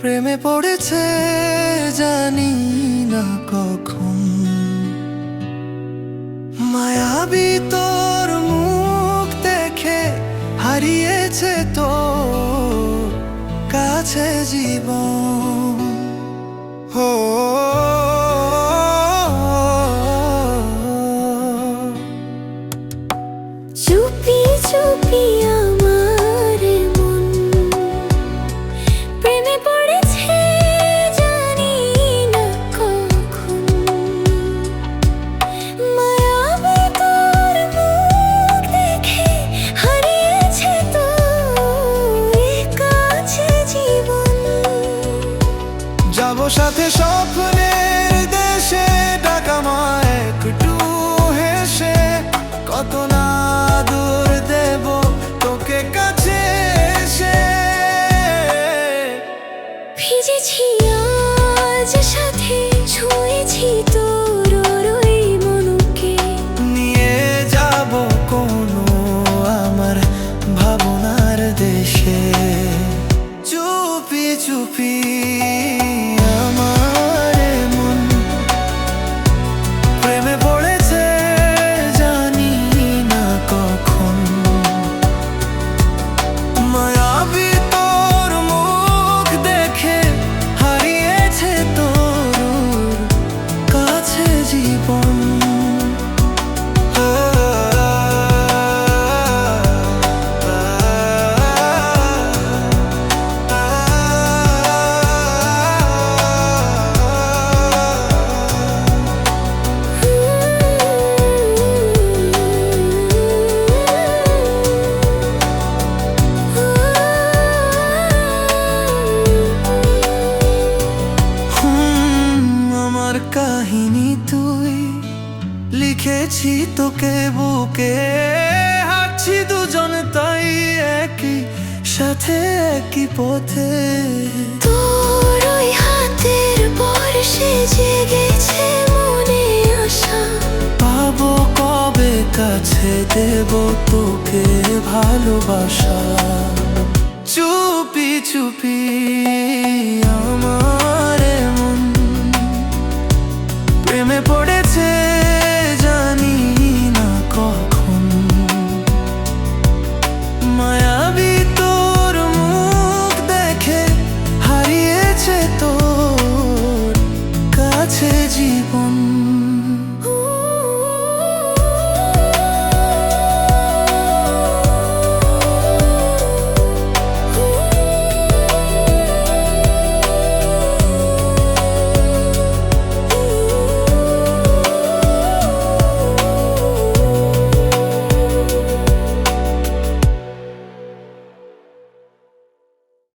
প্রেমে পড়েছে জানি না কখন, মায়াবী তোর মুখ দেখে হারিয়েছে তোর কাছে জীবন। হো চুপি চুপি আমার মন প্রেমে পড়েছে জানি না কখন, মায়াবী তোর মুখ দেখে হারিয়েছে তোর কাছে জীবন। যাবো সাথে স্বপ্নের দেশে, ডাকা মায় একটু হেসে, কত না দূর দেব তোকে কাছে এসে। ভিজেছি আজ সাথে, ছুঁয়েছি তোর ওই মনকে, নিয়ে যাব কোনো আমার ভাবনার দেশে। চুপি চুপি আমার মন প্রেমে পড়েছে জানি না কখন, মায়াবী তোর মুখ দেখে হারিয়েছে তোর কাছে জীবন। আমার কাহিনী তুই লিখেছি তোকে বুকে, হাঁটছি দুজন তাই একই সাথে একই পথে। তোর ওই হাতের পরশে জেগেছে মনে আশা, পাবো কবে কাছে দেব তোকে ভালোবাসা। চুপি চুপি